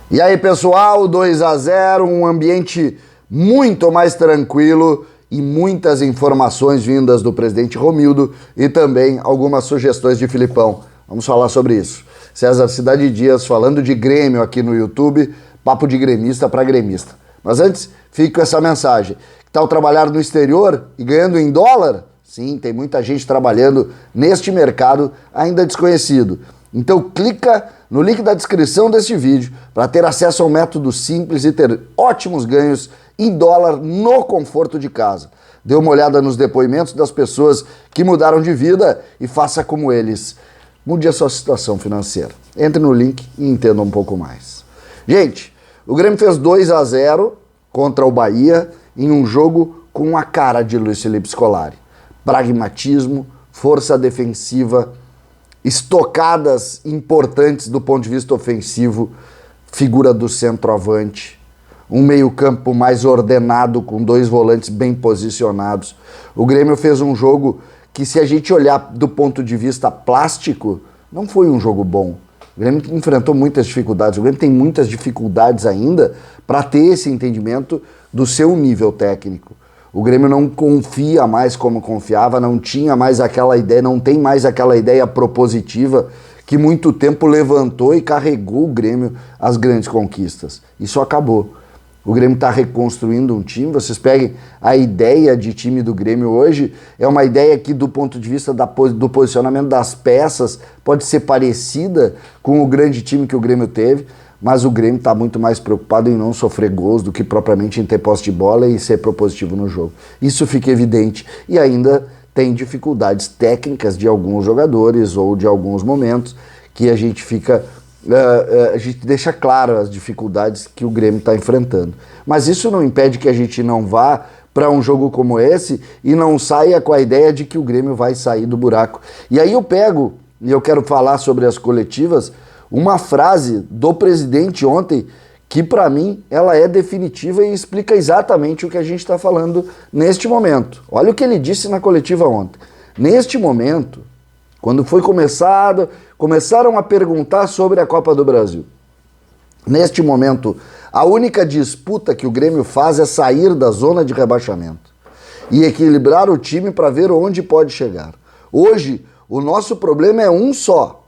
E aí, pessoal, 2-0, um ambiente muito mais tranquilo e muitas informações vindas do presidente Romildo e também algumas sugestões de Filipão. Vamos falar sobre isso. César Cidade Dias falando de Grêmio aqui no YouTube, papo de gremista para gremista. Mas antes, fique com essa mensagem. Que tal trabalhar no exterior e ganhando em dólar? Sim, tem muita gente trabalhando neste mercado ainda desconhecido. Então clica no link da descrição deste vídeo para ter acesso ao método simples e ter ótimos ganhos em dólar no conforto de casa. Dê uma olhada nos depoimentos das pessoas que mudaram de vida e faça como eles. Mude a sua situação financeira. Entre no link e entenda um pouco mais. Gente, o Grêmio fez 2-0 contra o Bahia em um jogo com a cara de Luiz Felipe Scolari. Pragmatismo, força defensiva, estocadas importantes do ponto de vista ofensivo, figura do centroavante, um meio-campo mais ordenado com dois volantes bem posicionados. O Grêmio fez um jogo que, se a gente olhar do ponto de vista plástico, não foi um jogo bom. O Grêmio enfrentou muitas dificuldades, o Grêmio tem muitas dificuldades ainda para ter esse entendimento do seu nível técnico. O Grêmio não confia mais como confiava, não tinha mais aquela ideia, não tem mais aquela ideia propositiva que muito tempo levantou e carregou o Grêmio às grandes conquistas. Isso acabou. O Grêmio está reconstruindo um time. Vocês peguem a ideia de time do Grêmio hoje, é uma ideia que, do ponto de vista do posicionamento das peças, pode ser parecida com o grande time que o Grêmio teve, mas o Grêmio está muito mais preocupado em não sofrer gols do que propriamente em ter posse de bola e ser propositivo no jogo. Isso fica evidente. E ainda tem dificuldades técnicas de alguns jogadores ou de alguns momentos que a gente fica... a gente deixa claro as dificuldades que o Grêmio está enfrentando. Mas isso não impede que a gente não vá para um jogo como esse e não saia com a ideia de que o Grêmio vai sair do buraco. E aí eu pego, e eu quero falar sobre as coletivas, uma frase do presidente ontem que, para mim, ela é definitiva e explica exatamente o que a gente está falando neste momento. Olha o que ele disse na coletiva ontem. Neste momento, quando foi começaram a perguntar sobre a Copa do Brasil. Neste momento, a única disputa que o Grêmio faz é sair da zona de rebaixamento e equilibrar o time para ver onde pode chegar. Hoje, o nosso problema é um só: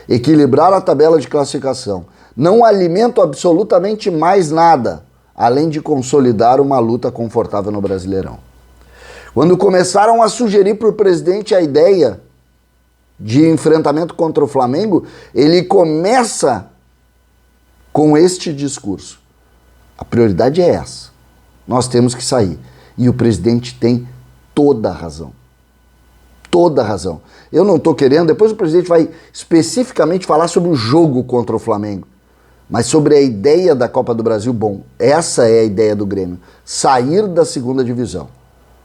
equilibrar a tabela de classificação. Não alimento absolutamente mais nada, além de consolidar uma luta confortável no Brasileirão. Quando começaram a sugerir para o presidente a ideia de enfrentamento contra o Flamengo, ele começa com este discurso. A prioridade é essa. Nós temos que sair. E o presidente tem toda a razão. Toda a razão. Eu não estou querendo, depois o presidente vai especificamente falar sobre o jogo contra o Flamengo, mas sobre a ideia da Copa do Brasil. Bom, essa é a ideia do Grêmio, sair da segunda divisão.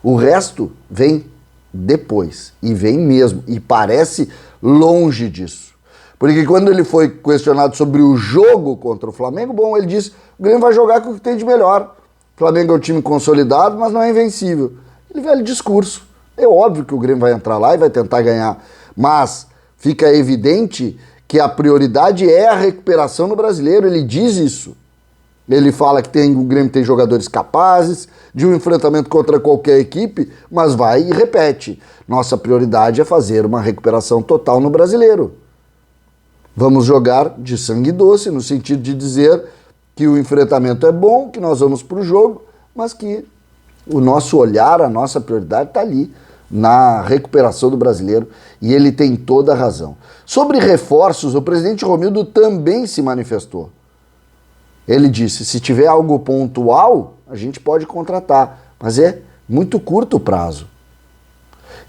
O resto vem depois, e vem mesmo, e parece longe disso. Porque quando ele foi questionado sobre o jogo contra o Flamengo, bom, ele disse: o Grêmio vai jogar com o que tem de melhor. O Flamengo é um time consolidado, mas não é invencível. Ele velho discurso. É óbvio que o Grêmio vai entrar lá e vai tentar ganhar, mas fica evidente que a prioridade é a recuperação no Brasileiro. Ele diz isso. Ele fala que o Grêmio tem jogadores capazes de um enfrentamento contra qualquer equipe, mas vai e repete: nossa prioridade é fazer uma recuperação total no Brasileiro. Vamos jogar de sangue doce, no sentido de dizer que o enfrentamento é bom, que nós vamos para o jogo, mas que o nosso olhar, a nossa prioridade está ali, na recuperação do Brasileiro, e ele tem toda a razão. Sobre reforços, o presidente Romildo também se manifestou. Ele disse: se tiver algo pontual, a gente pode contratar, mas é muito curto o prazo.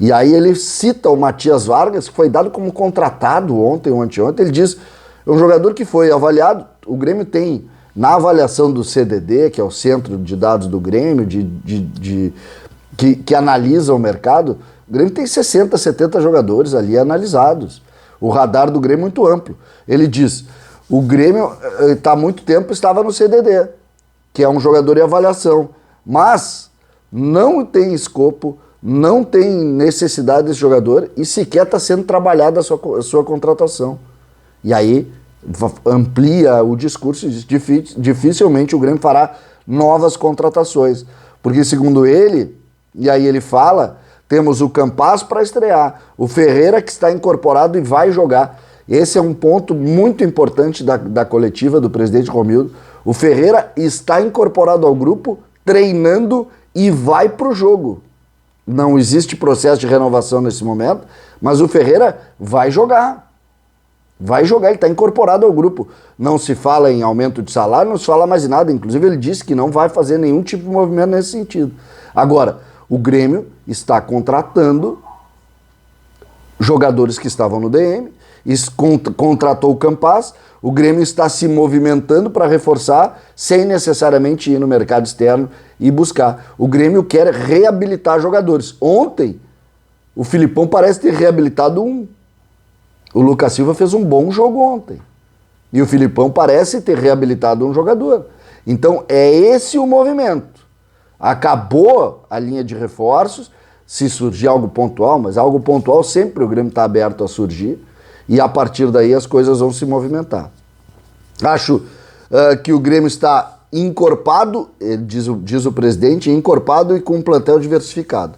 E aí ele cita o Matias Vargas, que foi dado como contratado ontem ou anteontem. Ele diz: é um jogador que foi avaliado. O Grêmio tem, na avaliação do CDD, que é o Centro de Dados do Grêmio, que analisa o mercado, o Grêmio tem 60, 70 jogadores ali analisados. O radar do Grêmio é muito amplo. Ele diz: o Grêmio há muito tempo estava no CDD, que é um jogador em avaliação, mas não tem escopo, não tem necessidade desse jogador e sequer está sendo trabalhada a sua contratação. E aí amplia o discurso e dificilmente o Grêmio fará novas contratações. Porque, segundo ele, e aí ele fala, temos o Campas para estrear, o Ferreira que está incorporado e vai jogar. Esse é um ponto muito importante da coletiva do presidente Romildo. O Ferreira está incorporado ao grupo, treinando e vai para o jogo. Não existe processo de renovação nesse momento, mas o Ferreira vai jogar. Vai jogar, ele está incorporado ao grupo. Não se fala em aumento de salário, não se fala mais em nada. Inclusive ele disse que não vai fazer nenhum tipo de movimento nesse sentido. Agora, o Grêmio está contratando jogadores que estavam no DM, contratou o Campas, o Grêmio está se movimentando para reforçar, sem necessariamente ir no mercado externo e buscar. O Grêmio quer reabilitar jogadores. Ontem, o Filipão parece ter reabilitado um. O Lucas Silva fez um bom jogo ontem. E o Filipão parece ter reabilitado um jogador. Então, é esse o movimento. Acabou a linha de reforços, se surgir algo pontual, mas algo pontual sempre o Grêmio está aberto a surgir, e a partir daí as coisas vão se movimentar. Acho que o Grêmio está encorpado, diz o presidente, encorpado e com um plantel diversificado.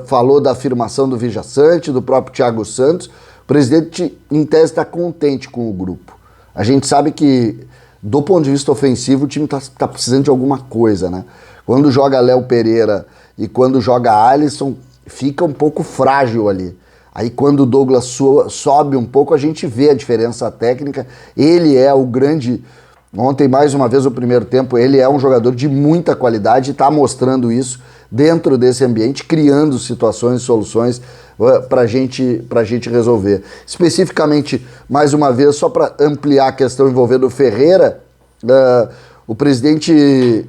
Falou da afirmação do Vijaçante, do próprio Thiago Santos. O presidente, em tese, está contente com o grupo. A gente sabe que, do ponto de vista ofensivo, o time está precisando de alguma coisa, né? Quando joga Léo Pereira e quando joga Alisson, fica um pouco frágil ali. Aí quando o Douglas sobe um pouco, a gente vê a diferença técnica. Ele é o grande... Ontem, mais uma vez, o primeiro tempo, ele é um jogador de muita qualidade e está mostrando isso dentro desse ambiente, criando situações e soluções para a gente resolver. Especificamente, mais uma vez, só para ampliar a questão envolvendo o Ferreira, o presidente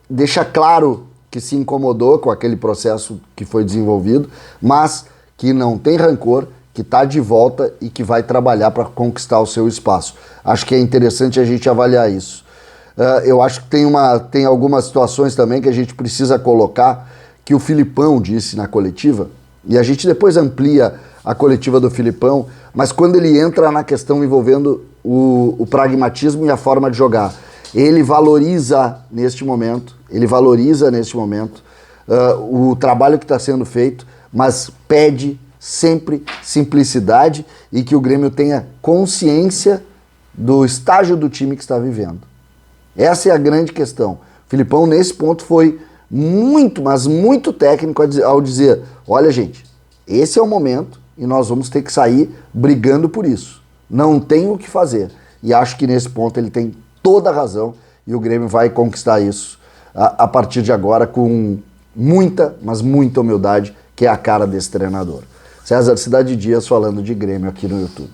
deixa claro que se incomodou com aquele processo que foi desenvolvido, mas que não tem rancor, que está de volta e que vai trabalhar para conquistar o seu espaço. Acho que é interessante a gente avaliar isso. Eu acho que tem algumas situações também que a gente precisa colocar, que o Filipão disse na coletiva, e a gente depois amplia a coletiva do Filipão, mas quando ele entra na questão envolvendo o pragmatismo e a forma de jogar, ele valoriza neste momento o trabalho que está sendo feito, mas pede sempre simplicidade e que o Grêmio tenha consciência do estágio do time que está vivendo. Essa é a grande questão. O Filipão, nesse ponto, foi muito, mas muito técnico ao dizer, olha, gente, esse é o momento e nós vamos ter que sair brigando por isso. Não tem o que fazer. E acho que nesse ponto ele tem toda a razão e o Grêmio vai conquistar isso a partir de agora com muita, mas muita humildade, que é a cara desse treinador. César Cidade Dias falando de Grêmio aqui no YouTube.